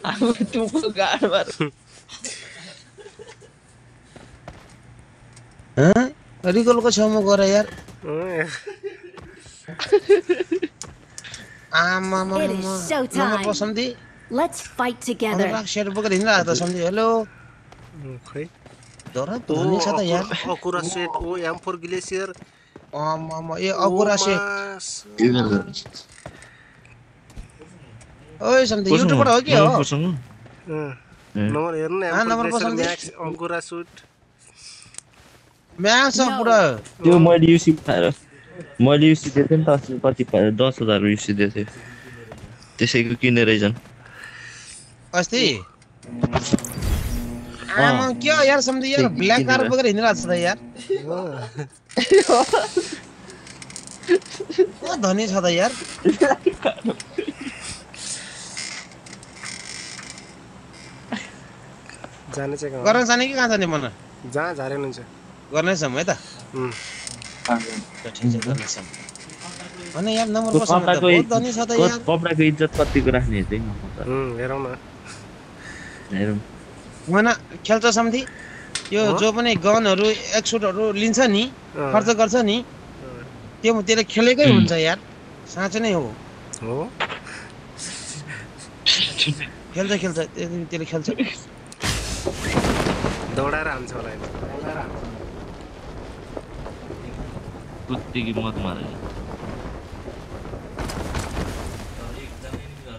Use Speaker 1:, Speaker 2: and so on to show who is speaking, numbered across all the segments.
Speaker 1: अब तुमको गाड मार
Speaker 2: रिकलको छेउमा गएर यार
Speaker 3: It is
Speaker 2: number
Speaker 3: showtime.
Speaker 2: पसन्दी
Speaker 3: Let's fight together.
Speaker 2: Anurag set बोकेर हिँडिरहेको त सम्झी हेलो
Speaker 4: खै
Speaker 2: धरा धनी छ त यार
Speaker 4: अकुरा सेट ओ M4 ग्लेसियर
Speaker 2: ए अकुरा सेट ओइ सम्झी युट्युबबाट हो कि हो
Speaker 4: नम्बर हेर्नु न
Speaker 2: नम्बर
Speaker 4: M4
Speaker 2: पसन्दी
Speaker 4: म्याक्स अकुरा सुट
Speaker 2: म्याक्स पुरा
Speaker 1: त्यो मैले युसी खाएर मैले युसी दिएको थिएँ नि त अस्ति कति 10,000 युसी दिएको थिएँ त्यसैको किने रहेछन्
Speaker 2: अस्ति आमा के हो यार सम्झी यार ब्ल्याक कार बोकेर हिँडिरहेको छ त यार धनी छ त यार
Speaker 4: जाने चाहिँ कहाँ
Speaker 2: गर्न जाने कि कहाँ जाने मन
Speaker 4: जहाँ झारेन हुन्छ
Speaker 2: गर्नै छौँ है त ठिक छ गर्नै छौँ अनि यार नम्बर पसन्द त बहुत धनी छ त यार
Speaker 1: कपडाको इज्जत कतिको राख्ने चाहिँ
Speaker 4: हेरौँ न
Speaker 1: हेरौँ
Speaker 2: होइन खेल्छ सम्झी यो जो पनि गनहरू एक्सुटहरू लिन्छ नि खर्च गर्छ नि त्यो त्यसले खेलेकै हुन्छ यार साँच्चै नै हो खेल्छ त्यसले खेल्छ
Speaker 4: दौडाएर हान्छ होला
Speaker 1: कुत्तीकी मत मारे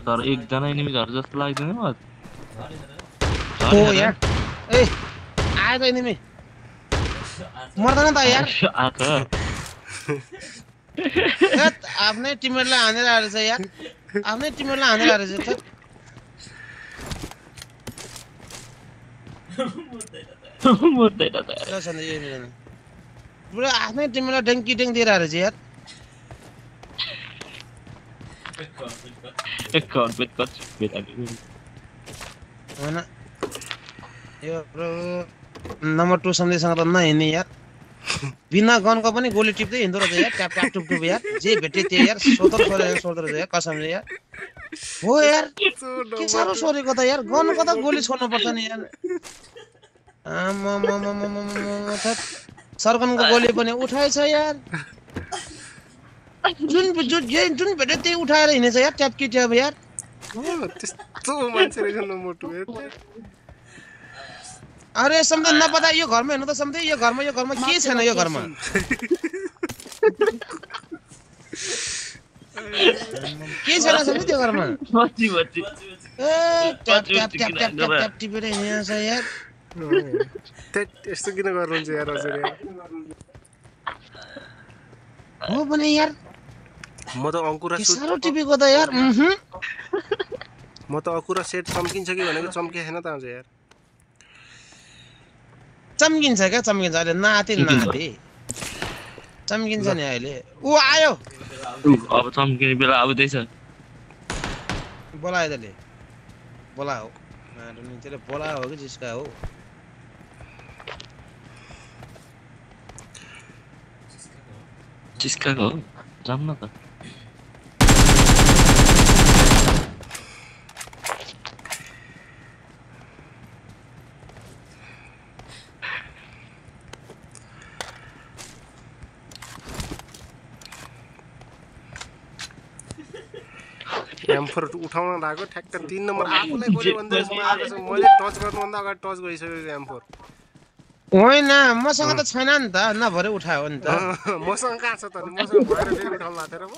Speaker 1: तर एकजना एनिमी झर जस्तो लाग्दैन मत
Speaker 2: हो यार ए आयो त एनिमी मर्दैन त यार आफ्नै टिममेटलाई हानेर आएर छ यार आफ्नै टिममेटलाई हानेर आएर छ
Speaker 1: मर्दैन त
Speaker 2: पुरा आफ्नै टिममेटलाई डङ्की डङ दिएर आएर छ यार होइन यो नम्बर 2 सम्झेसँग त नहिँड्ने यार बिना गनको पनि गोली टिप्दै हिँड्दो रहेछ यार ट्याप ट्याप टुप टुप यार जे भेटे त्यो यार सोधर सोधेर रहेछ यार कसमले यार हो यार के साह्रो सोरेको त यार गनको त गोली छोड्नु पर्छ नि यार सर्कनको गोली पनि उठाएछ यार जुन भेट्यो त्यही उठाएर हिँडेछ यार ट्यापकी ट्याप यार
Speaker 4: त्यस्तो मान्छे रहेछ नम्बर 2
Speaker 2: अरे सम्झे नपता यो घरमा हेर्नु त सम्झे यो घरमा के छैन यो घरमा के छैन सम्झे त्यो घरमा ए tap tap tap tap tap टिपेर हिँडेछ यार
Speaker 4: यस्तो किन गर्नुहुन्छ यार हजुर
Speaker 2: हो पनि यार
Speaker 4: म त अकुरा
Speaker 2: सुट सारो टिपेको त यार
Speaker 4: म त अकुरा सेट चम्किन्छ कि भनेको चम्के छैन त आज यार
Speaker 2: चम्किन्छ क्या चम्किन्छ अहिले नाति चम्किन्छ नि अहिले ऊ आयो
Speaker 1: अब चम्किने बेला आउँदैछ
Speaker 2: बोलायो त्यसले बोला हो बोला हो कि जिस्का हो
Speaker 1: जिस्काको हो जाम न त
Speaker 4: M4 उठाउन लाग्यो ठ्याक्क 3 नम्बर आफुलाई गोली भन्दै मैले टच गर्नुभन्दा अगाडि टच गरिसकेको M4
Speaker 2: होइन मसँग त छैन नि त नभरे उठायो नि त
Speaker 4: मसँग कहाँ छ त मसँग भएर फेरि उठाउन लाग्थेर म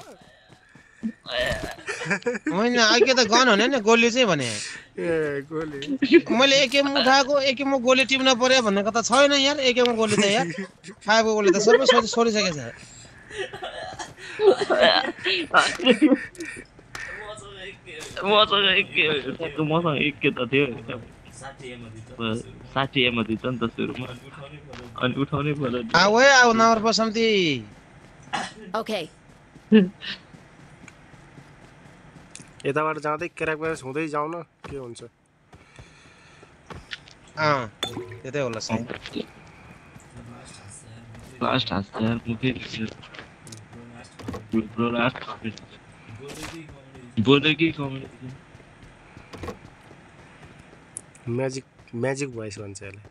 Speaker 2: होइन अघि त गन हुने नि गोली चाहिँ भने
Speaker 4: ए गोली
Speaker 2: मैले एकेम उठाएको एकेममा गोली टिप्न पर्यो भनेको त छैन यार एकेममा गोली त यार खाएको गोली त सबै छोडिसकेछ
Speaker 1: मसँग एक त थियो 60 एमो दिन्छ नि त सुरुमा अनि उठाउनै पर्यो
Speaker 2: आऊ है आऊ नम्बर पसन्ती
Speaker 3: ओके
Speaker 4: यताबाट जाँदै क्र्याक हुँदै जाऊ न के हुन्छ
Speaker 2: त्यतै होला सायद
Speaker 1: लास्ट हास यार मुखे ब्रो लास्ट बोले कि कमेन्ट
Speaker 4: म्याजिक भोइस भन्छ यसलाई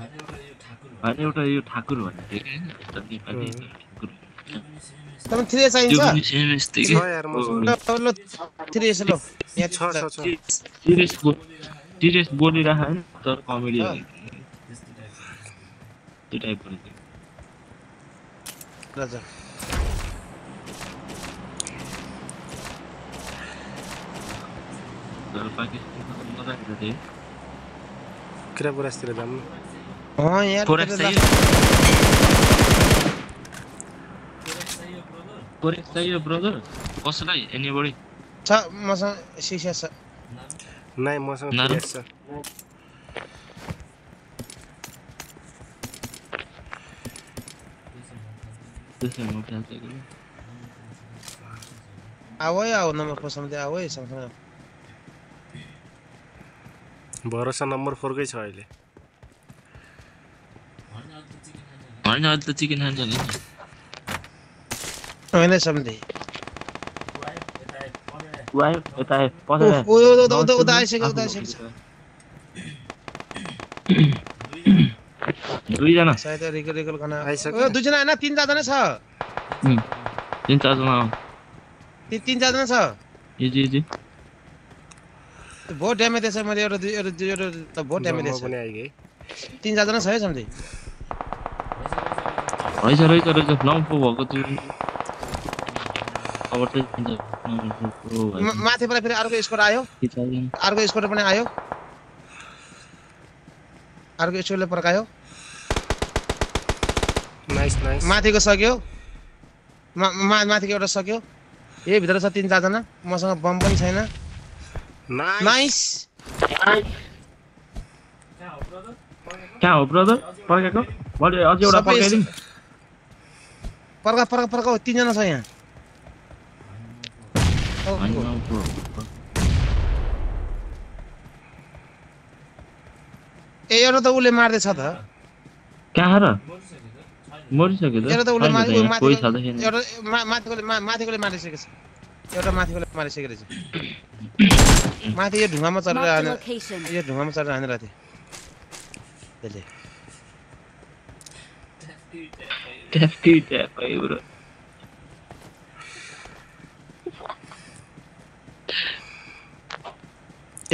Speaker 1: होइन एउटा यो ठाकुर भन्ने थियो कि एउटा नेपाली ठाकुर
Speaker 2: तपाईँ 3 चाहिन्छ
Speaker 1: त्यो पनि सेम यस्तै
Speaker 4: छ
Speaker 1: के
Speaker 4: यार मसँग
Speaker 2: ल 3 ल यहाँ
Speaker 4: छ
Speaker 1: सिरियस बोलिरह हैन तर कमेडी हो त्यो टाइपको थियो
Speaker 2: राजा
Speaker 1: तर पाकिस्तानमा मजा आएको थियो
Speaker 4: क्रापुरासतिर जाम
Speaker 2: यार
Speaker 1: फोरेक्स चाहियो ब्रदर कसलाई एनीबडी
Speaker 2: छ मसँग सिसा छ
Speaker 4: नाइ मसँग
Speaker 1: नारो?
Speaker 4: PS छ
Speaker 1: त्यसै म खेल्छु कि
Speaker 2: आऊ नम्बर 4 सम्झे आऊ है सँगसँगै
Speaker 4: भरोसा नम्बर 4 कै छ अहिले
Speaker 1: हैन अहिले त चिकन खान्छ नि
Speaker 2: होइन सम्झे
Speaker 1: वाइ यता पछि
Speaker 2: उता आइसक्यो
Speaker 1: दुईजना
Speaker 2: सायद रिकल गर्न
Speaker 4: आइसक्यो?
Speaker 2: दुईजना हैन 3-4 जना छ
Speaker 1: 3-4 जना
Speaker 2: 3-4 जना छ
Speaker 1: इजी
Speaker 2: बहुत ड्यामेज छ मैले एउटा त बहुत ड्यामेज छ
Speaker 4: पनि आइगए
Speaker 2: 3-4 जना छ है सम्झे
Speaker 1: रहेछ नम्बर पो भएको थियो अब चाहिँ
Speaker 2: माथिबाट फेरि अर्को स्कोर आयो अर्को स्कोर पनि आयो अर्को स्कोरले पर्कायो
Speaker 4: नाइस
Speaker 2: माथिको सक्यो माथिको एउटा सक्यो यही भित्र छ 3-4 जना मसँग बम पनि छैन नाइस
Speaker 1: कहाँ हो ब्रदर पर्केको मैले अझै एउटा पर्काइदिउँ
Speaker 2: पर्का 3 जना छ यहाँ ए एउटा त उले मार्दै छ त
Speaker 1: कहाँ र मरिसक्यो
Speaker 2: एउटा त उले
Speaker 1: कोही छ त छैन
Speaker 2: एउटा माथिकोले मारिसकेको छ एउटा माथिकोले मारिसकेको रहेछ माथि यो ढुङ्गामा चढेर
Speaker 3: Marked a
Speaker 2: हाने
Speaker 3: location.
Speaker 2: यो ढुङ्गामा चढेर हानिरहेको थियो त्यसले
Speaker 1: ट्याप है ब्रो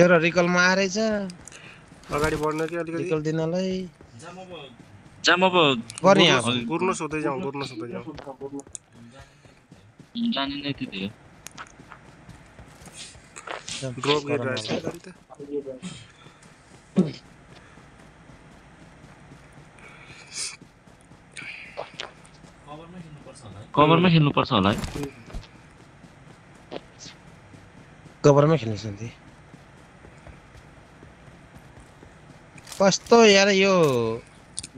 Speaker 2: एउटा रिकलमा आएछ
Speaker 4: अगाडि बढ्न कि अलिकति
Speaker 2: रिकल दिनलाई
Speaker 1: जाम अब
Speaker 2: गर्ने
Speaker 4: गुर्न सोध्दै जाउँ
Speaker 1: जाने नै थियो
Speaker 4: ड्रप गरिरहेछ अगाडि त
Speaker 1: कभरमा खेल्नुपर्छ होला है
Speaker 2: कभरमै खेल्नु सन्थी कस्तो यार यो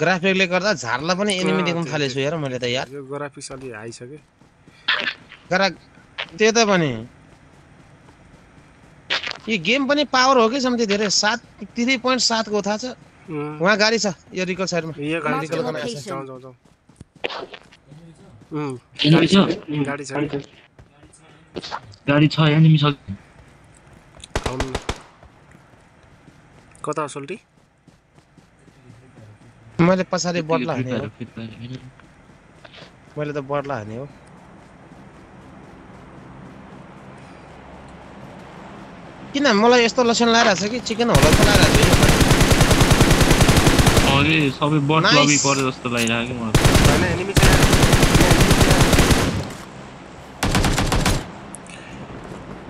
Speaker 2: ग्राफिकले गर्दा झार्ला पनि एनिमी देख्न थालेछु यार मैले त यार
Speaker 4: यो ग्राफिक्स अलि हाई छ के
Speaker 2: त्यो त पनि यो गेम पनि पावर हो कि सम्झे धेरै 3.7 को थाहा छ वहाँ गाडी छ यो रिकल साइडमा
Speaker 4: यो गाडी
Speaker 2: रिकल गर्न आछ
Speaker 4: जाउँ
Speaker 1: एनिमी छ
Speaker 4: गाडी छ
Speaker 1: गाडी छ एनिमी छ
Speaker 4: आउनु कता हो सोल्टी
Speaker 2: मैले पछाडि बट्ला हाने हो मैले त बट्ला हाने हो किन मलाई यस्तो लक्षण लागिरहेछ कि चिकन होला जस्तो लागिरहेछ
Speaker 1: अघि सबै बट लबी परे जस्तो लागिरहेको मलाई
Speaker 4: हैन एनिमी छ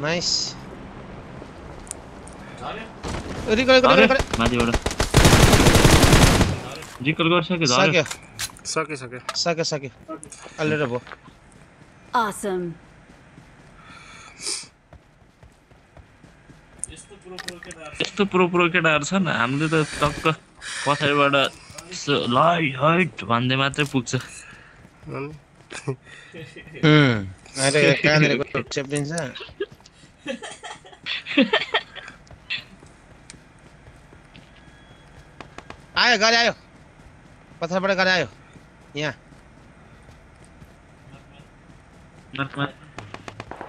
Speaker 2: नाइस रिकल
Speaker 1: माथिबाट रिकल गरिसक्यो झर्यो
Speaker 2: सक्यो अलरेडी भयो
Speaker 3: Awesome.
Speaker 1: यस्तो प्रो केटाहरू छन् हामीले त टक्क पछाडिबाट लाइट भन्दै मात्रै पुग्छ
Speaker 2: अहिले कहाँनिर चेप्लिन्छ आयो गाडी आयो पछाडिबाट गाडी आयो यहाँ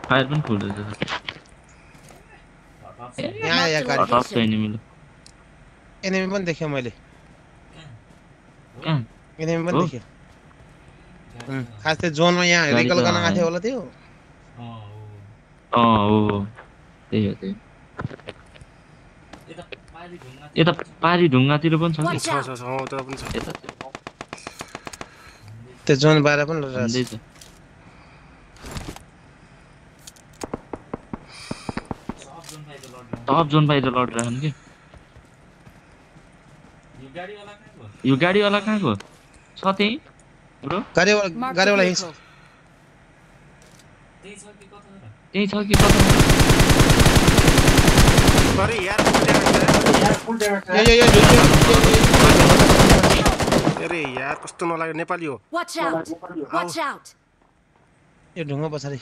Speaker 1: फायर पनि फुल्दैछ
Speaker 2: यहाँ आयो गाडी
Speaker 1: टप छैन मिलो
Speaker 2: एनिमी पनि देखेँ मैले
Speaker 1: कहाँ
Speaker 2: एनिमी पनि
Speaker 1: हो?
Speaker 2: देखेँ खास त्यो जोनमा यहाँ
Speaker 1: गाडी
Speaker 2: रिकल
Speaker 1: त
Speaker 2: गर्न
Speaker 1: आयो।
Speaker 2: आएको थियो होला त्यो
Speaker 1: हो त्यही हो यता पारी ढुङ्गातिर पनि छ कि
Speaker 3: Watch out!
Speaker 4: छ त्यो पनि छ
Speaker 1: यता
Speaker 2: त्यो जोन बाहिर पनि लडिरहेको
Speaker 1: भन्दै
Speaker 2: छ
Speaker 1: छ टप जोन बाहिर लडिरहेछन् कि यो गाडीवाला कहाँको छ त्यही ब्रो
Speaker 2: गाडीवाला
Speaker 3: Mark the
Speaker 2: गाडीवाला हिँड्छ
Speaker 3: vehicle.
Speaker 1: त्यही छ कि कता
Speaker 4: अरे यार
Speaker 2: यो
Speaker 4: अरे यार कस्तो नलाग्यो नेपाली हो
Speaker 3: Watch out! Watch out!
Speaker 2: यो ढुङ्गा पछाडि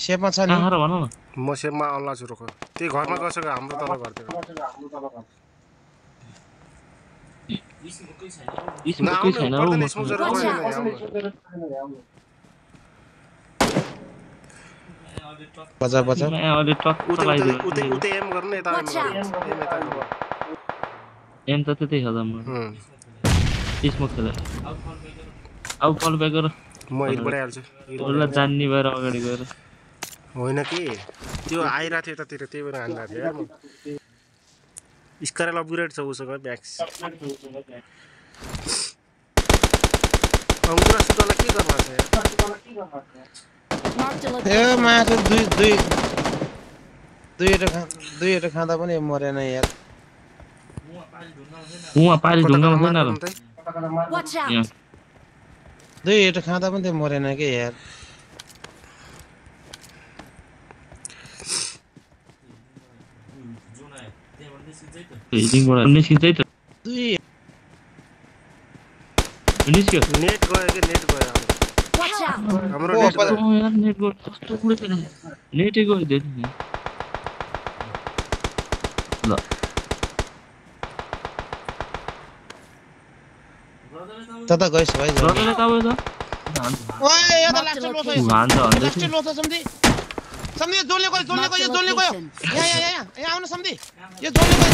Speaker 2: सेपमा छ नि
Speaker 1: कहाँ र भन न
Speaker 4: म सेपमा आउला छु रोक त्यही घरमा गएको हाम्रो तल घरतिर
Speaker 1: स्मोक केही छैन हौ
Speaker 4: पर्दैन
Speaker 1: मसँग।
Speaker 4: स्मोक जरुर
Speaker 3: Watch
Speaker 4: पर्दैन
Speaker 3: out.
Speaker 2: बजा बजा
Speaker 1: यहाँ अहिले टक चलाइदियो
Speaker 4: उतै एम गर्नु यता एम
Speaker 3: Watch out.
Speaker 4: गर्नु एम यता गर्नु
Speaker 1: एम त त्यतै छ त म स्मोक खेल अब कल ब्याक गर
Speaker 4: म हिल बढाइहाल्छु
Speaker 1: उसलाई जान्ने भएर अगाडि गएर
Speaker 4: होइन कि त्यो आइरहेको थियो यतातिर त्यही भएर हानिरहेको थियो यार म स्कारल अपग्रेड छ उसँग ब्याक्स अंकुरा सुटला के गर्नु छ यार
Speaker 3: Mark the
Speaker 2: ए
Speaker 3: location.
Speaker 2: माथि दुईवटा खाँदा पनि मरेन यार
Speaker 1: उहाँ पारी ढुङ्गामा छैन र
Speaker 3: Watch out!
Speaker 1: यहाँ
Speaker 2: दुईवटा खाँदा पनि त्यो मरेन के यार
Speaker 1: हिलिङबाट निस्किँदै त
Speaker 2: दुई
Speaker 1: निस्क्यो
Speaker 4: नेट गयो कि नेट गयो
Speaker 3: Watch out!
Speaker 4: हाम्रो
Speaker 2: ओ,
Speaker 4: नेट
Speaker 2: पर-
Speaker 4: गयो
Speaker 1: यार नेट गयो कस्तो कुरो छैन नेटै गयो धेरै ल
Speaker 2: तता गइस भाइ जाऊ।
Speaker 1: ब्रदरले तपाईँ त
Speaker 2: ओए यो त लास्ट लो छ यो।
Speaker 1: हान्छ भन्दै
Speaker 2: लास्ट लो छ सम्धी सम्धी यो जोनले गयो
Speaker 3: Mark the
Speaker 2: जोनले गयो
Speaker 3: location.
Speaker 2: यहाँ आउनु सम्धी यो जोनले गयो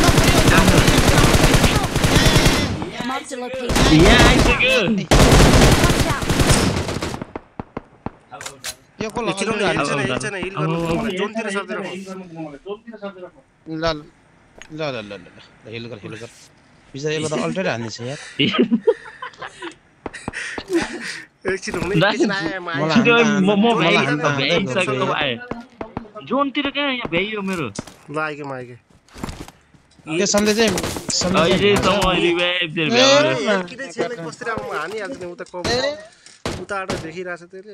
Speaker 3: Mark the location.
Speaker 1: यहाँ आइसक्यो
Speaker 3: Watch out!
Speaker 2: यो को
Speaker 4: एकछिन
Speaker 2: ल
Speaker 4: हिल छैन हिल गर्नु मलाई जोनतिर सर्दिनु
Speaker 2: ल हिल गर बिचारा यो त अल्टरै हान्ने छ यार
Speaker 4: एकछिन हुने एकछिन आए म आए
Speaker 2: मलाई
Speaker 1: म
Speaker 2: मलाई
Speaker 1: भ्याइसकेको भए जोनतिर कहाँ यहाँ भ्याइयो मेरो
Speaker 4: ल आइके म आइके
Speaker 2: त्यो सम्झे चाहिँ
Speaker 1: अहिलेसम्म रिभाइभ दिएर भ्याउनु
Speaker 4: किन छेलै कस्तरी अब म हानिहाल्छु नि उता उताबाट देखिरहेछ त्यसले